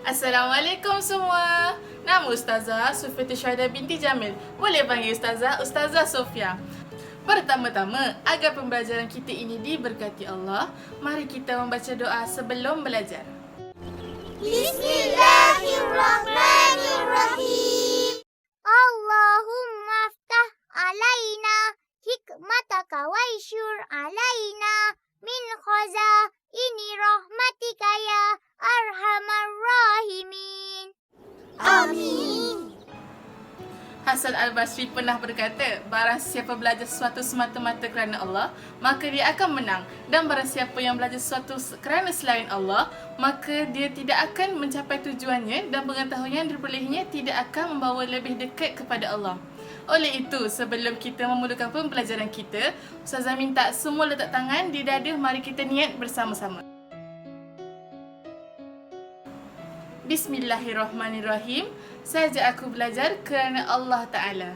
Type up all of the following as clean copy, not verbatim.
Assalamualaikum semua. Nama Ustazah Sufiati Syahida binti Jamil. Boleh panggil Ustazah, Ustazah Sofia. Pertama-tama, agar pembelajaran kita ini diberkati Allah, mari kita membaca doa sebelum belajar. Bismillahirrahmanirrahim. Allahumma aftah alaina hikmataka waishur alaina min khazaini rahmatika ya arhamar rahimin. Amin. Hasan Al-Basri pernah berkata, barang siapa belajar sesuatu semata-mata kerana Allah, maka dia akan menang. Dan barang siapa yang belajar sesuatu kerana selain Allah, maka dia tidak akan mencapai tujuannya dan pengetahuan yang diperolehinya tidak akan membawa lebih dekat kepada Allah. Oleh itu, sebelum kita memulakan pembelajaran kita, Ustazah minta semua letak tangan di dada, mari kita niat bersama-sama. Bismillahirrahmanirrahim. Saja aku belajar kerana Allah Ta'ala.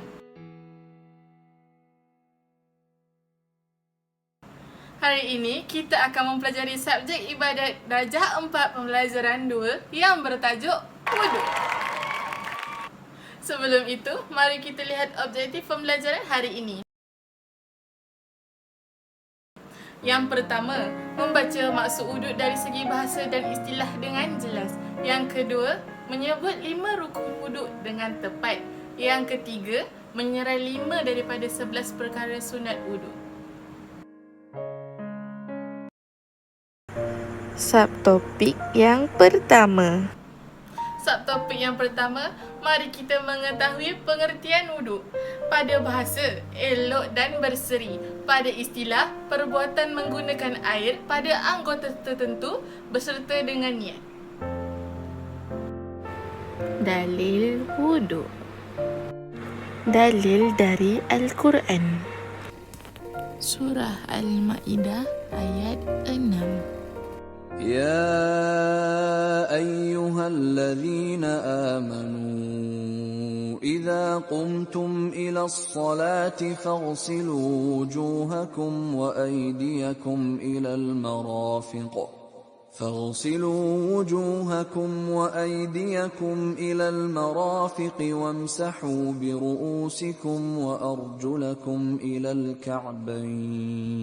Hari ini kita akan mempelajari subjek ibadat darjah 4 pembelajaran 2 yang bertajuk wuduk. Sebelum itu, mari kita lihat objektif pembelajaran hari ini. Yang pertama, membaca maksud wuduk dari segi bahasa dan istilah dengan jelas. Yang kedua, menyebut 5 rukun wuduk dengan tepat. Yang ketiga, menyerai 5 daripada 11 perkara sunat wuduk. Subtopik yang pertama. Subtopik yang pertama, mari kita mengetahui pengertian wuduk. Pada bahasa, elok dan berseri. Pada istilah, perbuatan menggunakan air pada anggota tertentu beserta dengan niat. Dalil wuduk. Dalil dari Al-Quran. Surah Al-Ma'idah ayat 6. يا أيها الذين آمنوا إذا قمتم إلى الصلاة فاغسلوا وجوهكم وأيديكم إلى المرافق وامسحوا برؤوسكم وأرجلكم إلى الكعبين.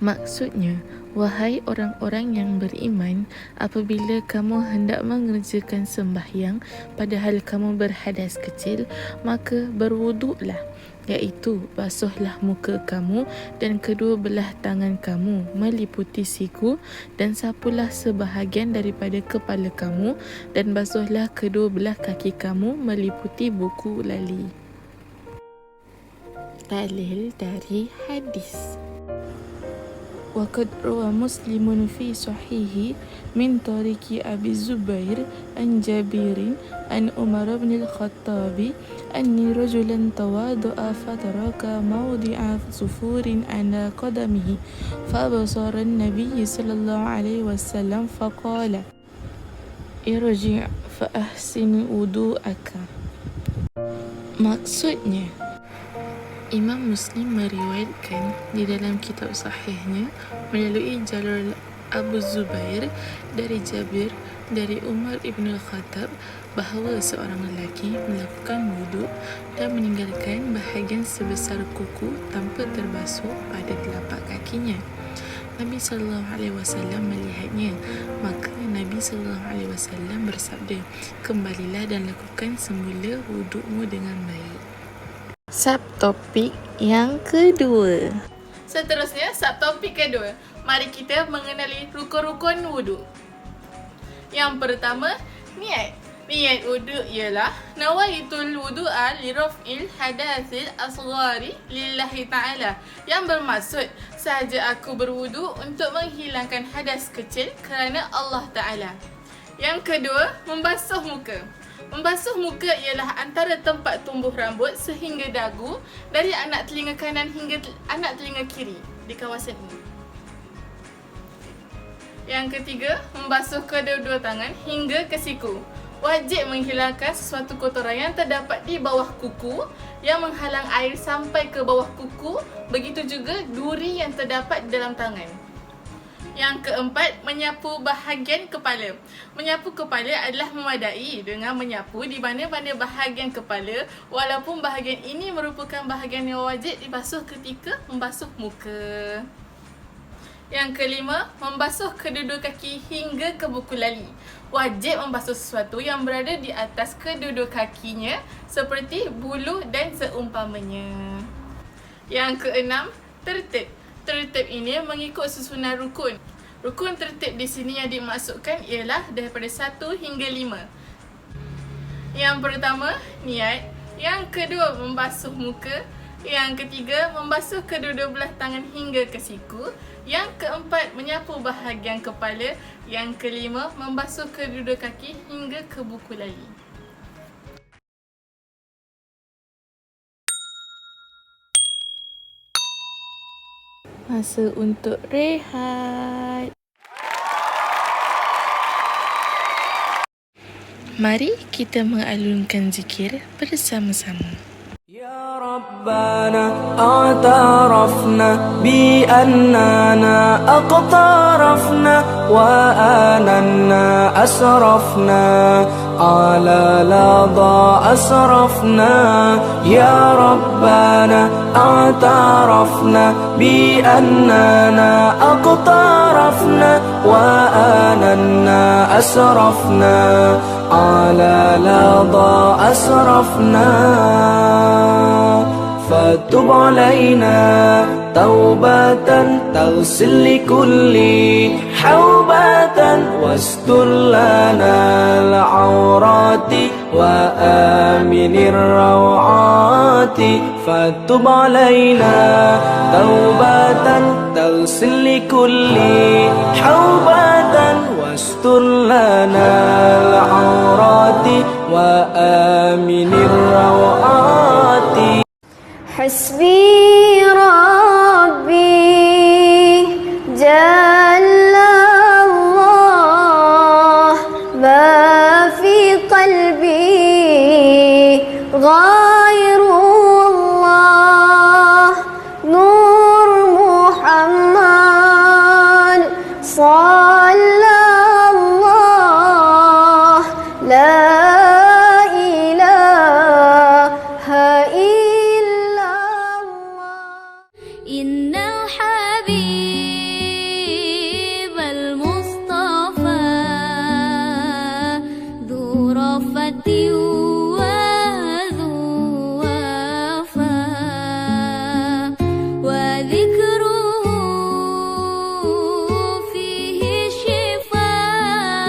Maksudnya, wahai orang-orang yang beriman, apabila kamu hendak mengerjakan sembahyang padahal kamu berhadas kecil, maka berwuduklah, iaitu basuhlah muka kamu dan kedua belah tangan kamu meliputi siku dan sapulah sebahagian daripada kepala kamu dan basuhlah kedua belah kaki kamu meliputi buku lali. Dalil dari hadis. وقد روى مسلم في صحيحه من طريق أبي الزبير عن جابر عن عمر بن الخطاب أن رجلا تواضع فترك موضع صفور على قدمه فأبصر النبي صلى الله عليه وسلم فقال ارجع فأحسن وضوءك. Maksudnya, Imam Muslim meriwayatkan di dalam kitab sahihnya melalui jalur Abu Zubair dari Jabir dari Umar ibn al-Khattab bahawa seorang lelaki melakukan wuduk dan meninggalkan bahagian sebesar kuku tanpa terbasuh pada telapak kakinya. Nabi SAW melihatnya, maka Nabi SAW bersabda, kembalilah dan lakukan semula wudukmu dengan baik. Subtopik yang kedua. Seterusnya, subtopik kedua. Mari kita mengenali rukun-rukun wuduk. Yang pertama, niat. Niat wuduk ialah nawaitul wudu'a li raf'il hadatsil asghari lillahi ta'ala, yang bermaksud sahaja aku berwuduk untuk menghilangkan hadas kecil kerana Allah Ta'ala. Yang kedua, membasuh muka. Membasuh muka ialah antara tempat tumbuh rambut sehingga dagu dari anak telinga kanan hingga anak telinga kiri di kawasan ini. Yang ketiga, membasuh kedua-dua tangan hingga ke siku. Wajib menghilangkan sesuatu kotoran yang terdapat di bawah kuku yang menghalang air sampai ke bawah kuku, begitu juga duri yang terdapat di dalam tangan. Yang keempat, menyapu bahagian kepala. Menyapu kepala adalah memadai dengan menyapu di mana-mana bahagian kepala walaupun bahagian ini merupakan bahagian yang wajib dibasuh ketika membasuh muka. Yang kelima, membasuh kedua-dua kaki hingga ke buku lali. Wajib membasuh sesuatu yang berada di atas kedua-dua kakinya seperti bulu dan seumpamanya. Yang keenam, tertib. Tertib ini mengikut susunan rukun. Rukun tertib di sini yang dimaksudkan ialah daripada 1 hingga 5. Yang pertama, niat. Yang kedua, membasuh muka. Yang ketiga, membasuh kedua-dua belah tangan hingga ke siku. Yang keempat, menyapu bahagian kepala. Yang kelima, membasuh kedua-dua kaki hingga ke buku lali. Masa untuk rehat. Mari kita mengalunkan zikir bersama-sama. يا ربنا اعترفنا بأننا اقترفنا وآننا أسرفنا على لظى أسرفنا يا ربنا اعترفنا بأننا اقترفنا وآننا أسرفنا على لظى أسرفنا فتب علينا توبة تغسل لكل حوبة واستر لنا العورات وآمن الروعات فتب علينا توبة تغسل لكل حوبة واستر لنا العورات وآمن الروعات حسبي ربي جل الله ما في قلبي غير الله نور محمد صلى الله لا إله إلا الله إن الحبيب المصطفى ذو رفة وذو وفاء وذكره فيه شفاء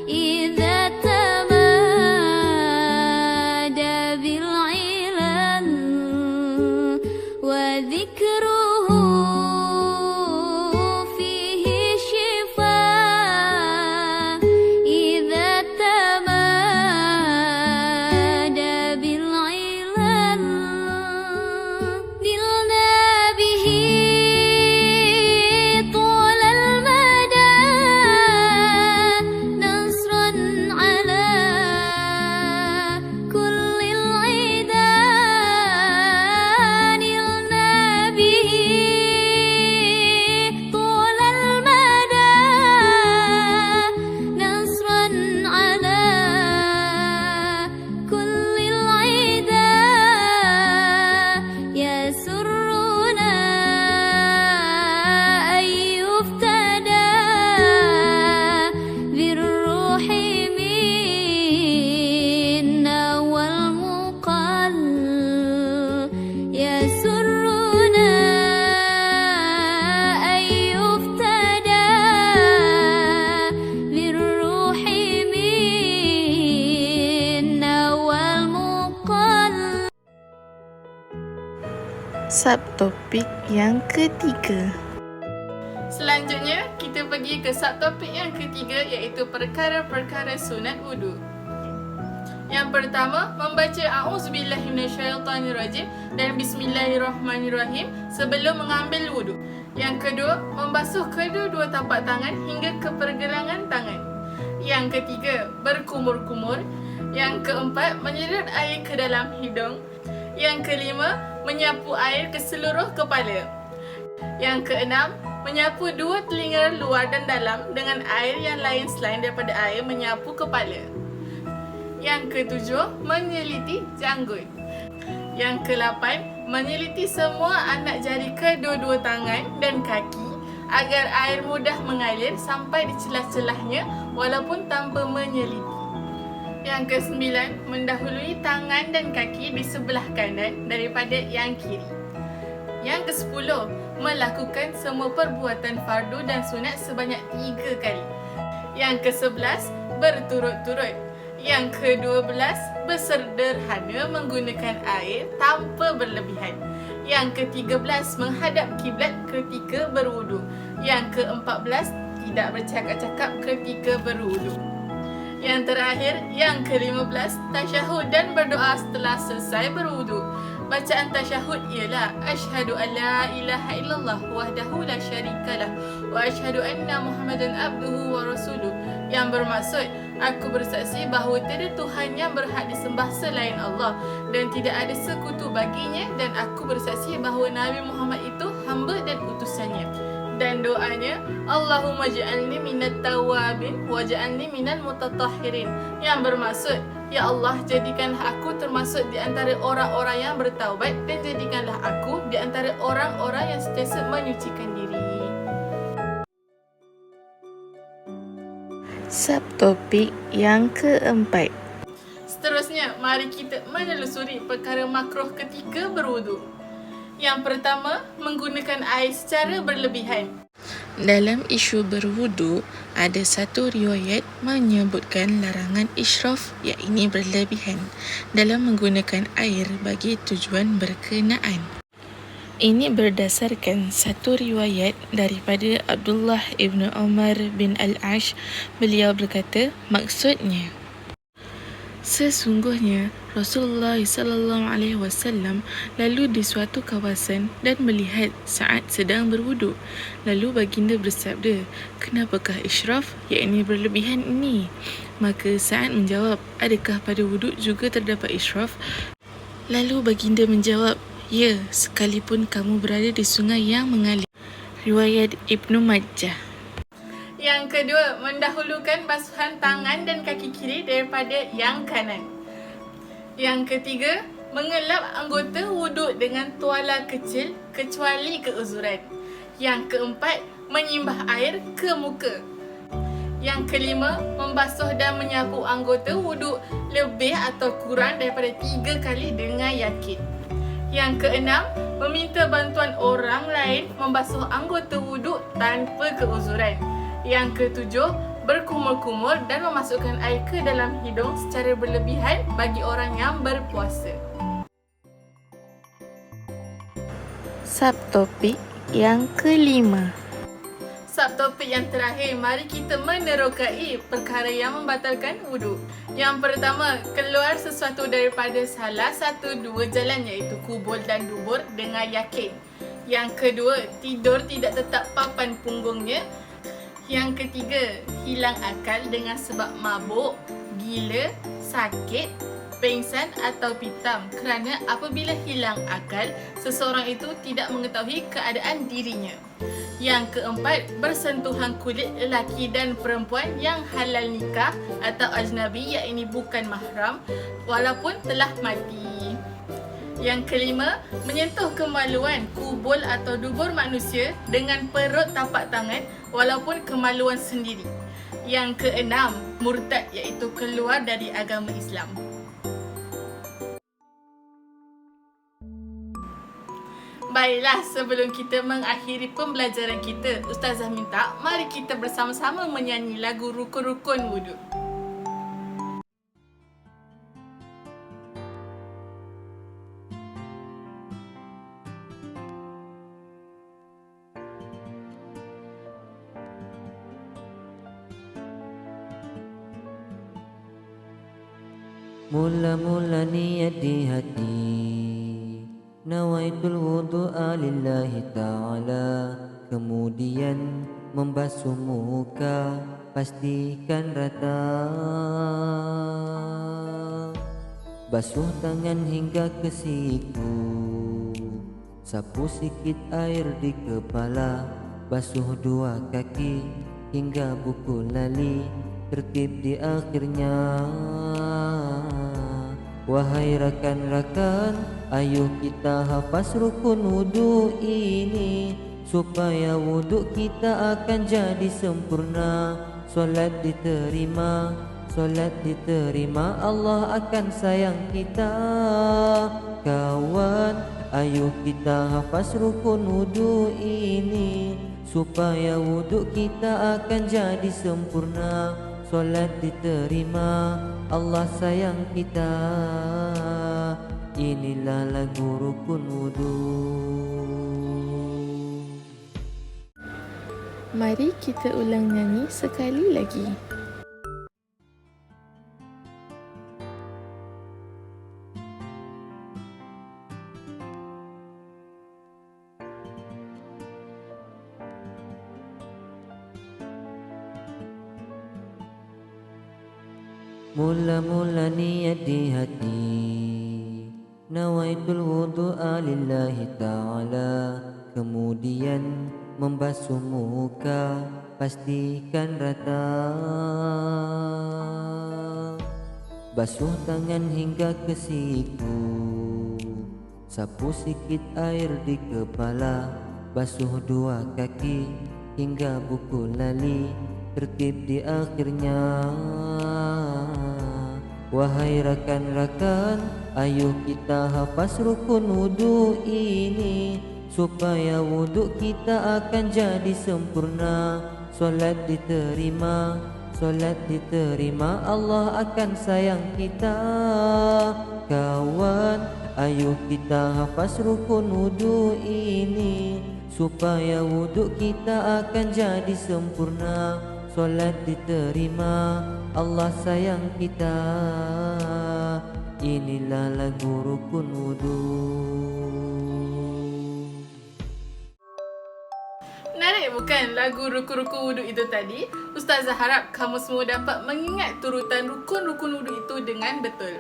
إذا تمادى بالعلل وذكره فيه شفاء إذا تمادى بالعلل نلنا به طول المدى نصرا على كل العدا نلنا به طول المدى نصرا على كل العدا يسرنا أن يفتدى بالروح منا والمقل يسرنا أن يفتدى بالروح منا والمقل. Subtopik yang ketiga. Selanjutnya, kita pergi ke subtopik yang ketiga iaitu perkara-perkara sunat wudu. Yang pertama, membaca A'udzubillahi minasyaitonirrajim dan Bismillahirrahmanirrahim sebelum mengambil wudu. Yang kedua, membasuh kedua-dua tapak tangan hingga ke pergelangan tangan. Yang ketiga, berkumur-kumur. Yang keempat, menyedut air ke dalam hidung. Yang kelima, menyapu air ke seluruh kepala. Yang keenam, menyapu dua telinga luar dan dalam dengan air yang lain selain daripada air menyapu kepala. Yang ketujuh, menyeliti janggut. Yang ke-8, menyeliti semua anak jari kedua-dua tangan dan kaki agar air mudah mengalir sampai di celah-celahnya walaupun tanpa menyeliti. Yang ke-9, mendahului tangan dan kaki di sebelah kanan daripada yang kiri. Yang ke-10, melakukan semua perbuatan fardu dan sunat sebanyak 3 kali. Yang ke-11, berturut-turut. Yang ke-12, bersederhana menggunakan air tanpa berlebihan. Yang ke-13, menghadap kiblat ketika berwudu. Yang ke-14, tidak bercakap-cakap ketika berwudu. Yang terakhir, yang ke-15, tasyahud dan berdoa setelah selesai berwudu. Bacaan tasyahud ialah asyhadu an la ilaha illallah wahdahu la syarikalah wa asyhadu anna Muhammadan abduhu wa rasuluh, yang bermaksud aku bersaksi bahawa tiada Tuhan yang berhak disembah selain Allah dan tidak ada sekutu baginya, dan aku bersaksi bahawa Nabi Muhammad itu hamba dan utusannya. Dan doanya, Allahumma ja'alni minat tawabin wa ja'alni minal mutatahhirin, yang bermaksud, ya Allah, jadikanlah aku termasuk di antara orang-orang yang bertaubat dan jadikanlah aku di antara orang-orang yang sentiasa menyucikan diri. Subtopik yang keempat. Seterusnya, mari kita menelusuri perkara makruh ketika berwudu. Yang pertama, menggunakan air secara berlebihan. Dalam isu berwudu, ada satu riwayat menyebutkan larangan israf, iaitu berlebihan, dalam menggunakan air bagi tujuan berkenaan. Ini berdasarkan satu riwayat daripada Abdullah ibn Umar bin Al-Ash. Beliau berkata, maksudnya, sesungguhnya Rasulullah SAW lalu di suatu kawasan dan melihat Sa'ad sedang berwudu. Lalu baginda bersabda, kenapakah israf, iaitu berlebihan ini? Maka Sa'ad menjawab, adakah pada wudu juga terdapat israf? Lalu baginda menjawab, ya, sekalipun kamu berada di sungai yang mengalir. Riwayat Ibnu Majah. Yang kedua, mendahulukan basuhan tangan dan kaki kiri daripada yang kanan. Yang ketiga, mengelap anggota wuduk dengan tuala kecil kecuali keuzuran. Yang keempat, menyimbah air ke muka. Yang kelima, membasuh dan menyapu anggota wuduk lebih atau kurang daripada 3 kali dengan yakin. Yang keenam, meminta bantuan orang lain membasuh anggota wuduk tanpa keuzuran. Yang ketujuh, berkumur-kumur dan memasukkan air ke dalam hidung secara berlebihan bagi orang yang berpuasa. Subtopik yang kelima. Subtopik yang terakhir, mari kita menerokai perkara yang membatalkan wudu. Yang pertama, keluar sesuatu daripada salah satu dua jalan, iaitu kubul dan dubur dengan yakin. Yang kedua, tidur tidak tetap papan punggungnya. Yang ketiga, hilang akal dengan sebab mabuk, gila, sakit, pengsan atau pitam. Kerana apabila hilang akal, seseorang itu tidak mengetahui keadaan dirinya. Yang keempat, bersentuhan kulit lelaki dan perempuan yang halal nikah atau ajnabi, iaitu bukan mahram, walaupun telah mati. Yang kelima, menyentuh kemaluan, kubul atau dubur manusia dengan perut tapak tangan walaupun kemaluan sendiri. Yang keenam, murtad, iaitu keluar dari agama Islam. Baiklah, sebelum kita mengakhiri pembelajaran kita, Ustazah minta mari kita bersama-sama menyanyi lagu Rukun-Rukun Wudu. Mula-mula niat di hati, nawaitul wudu'a lillahi ta'ala. Kemudian membasuh muka, pastikan rata. Basuh tangan hingga ke siku, sapu sikit air di kepala. basuh dua kaki hingga buku lali, tertib di akhirnya. Wahai rakan-rakan, ayo kita hafaz rukun wudu ini, supaya wudu kita akan jadi sempurna. Solat diterima, solat diterima, Allah akan sayang kita. Kawan, ayo kita hafaz rukun wudu ini, supaya wudu kita akan jadi sempurna. Solat diterima, Allah sayang kita. Inilah lagu rukun wudu. Mari kita ulang nyanyi sekali lagi. Mula-mula niat di hati, nawaitul wudu'a lillahi ta'ala. Kemudian membasuh muka, pastikan rata. Basuh tangan hingga ke siku, sapu sikit air di kepala. Basuh dua kaki hingga buku lali, tertib di akhirnya. Wahai rakan-rakan, ayo kita hafaz rukun wudu ini, supaya wudu kita akan jadi sempurna. Solat diterima, solat diterima, Allah akan sayang kita. Kawan, ayo kita hafaz rukun wudu ini, supaya wudu kita akan jadi sempurna. Solat diterima, Allah sayang kita. Inilah lagu rukun wudu. Menarik bukan lagu rukun-rukun wudu itu tadi? Ustazah harap kamu semua dapat mengingat turutan rukun-rukun wudu itu dengan betul.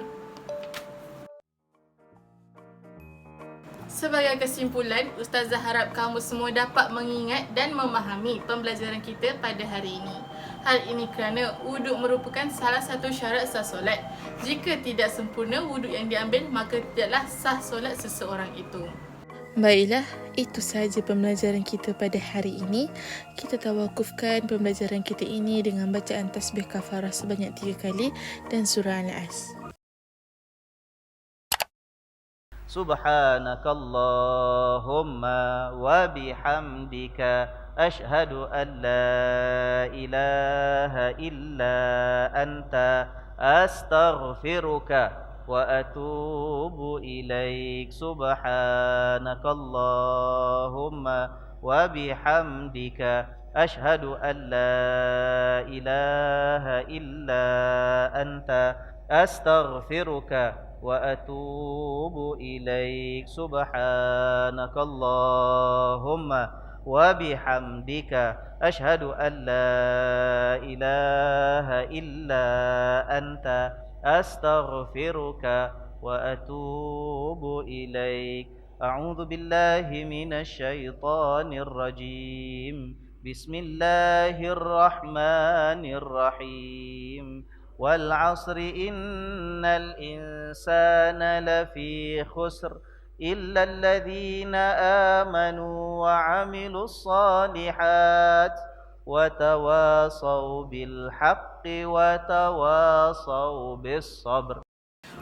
Sebagai kesimpulan, Ustazah harap kamu semua dapat mengingat dan memahami pembelajaran kita pada hari ini. Hal ini kerana wuduk merupakan salah satu syarat sah solat. Jika tidak sempurna wuduk yang diambil, maka tidaklah sah solat seseorang itu. Baiklah, itu sahaja pembelajaran kita pada hari ini. Kita tawakufkan pembelajaran kita ini dengan bacaan tasbih kafarah sebanyak 3 kali dan surah Al-As. Subhanakallahumma wa bihamdika ashhadu an la ilaha illa anta astaghfiruka wa atubu ilaik. Subhanakallahumma wa bihamdika ashhadu an la ilaha illa anta astaghfiruka wa atubu ilaik. Subhanakallahumma wa bihamdika ashhadu an la ilaha illa anta astaghfiruka wa atubu ilaik. A'udzu billahi minasy syaithanir rajim. Bismillahirrahmanirrahim. Wal 'asri innal insana lafi khusr illa alladhina amanu wa 'amilus shalihat wa tawasaw bil haqqi wa tawasaw bis sabr.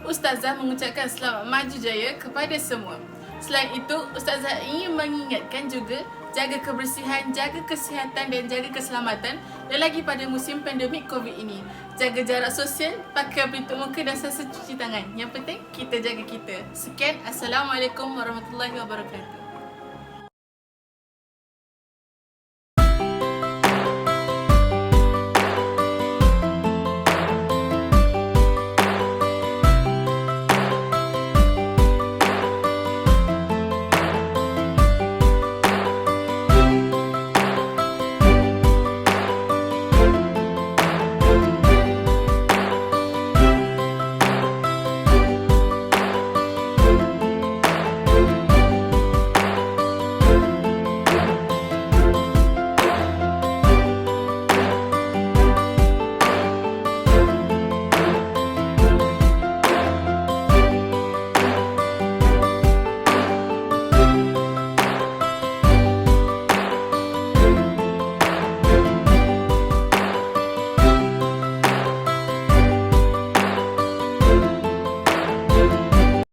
Ustazah mengucapkan selamat maju jaya kepada semua. Selain itu, Ustazah ingin mengingatkan juga jaga kebersihan, jaga kesihatan dan jaga keselamatan dan lagi pada musim pandemik COVID ini. Jaga jarak sosial, pakai pelitup muka dan selalu cuci tangan. Yang penting, kita jaga kita. Sekian, Assalamualaikum warahmatullahi wabarakatuh.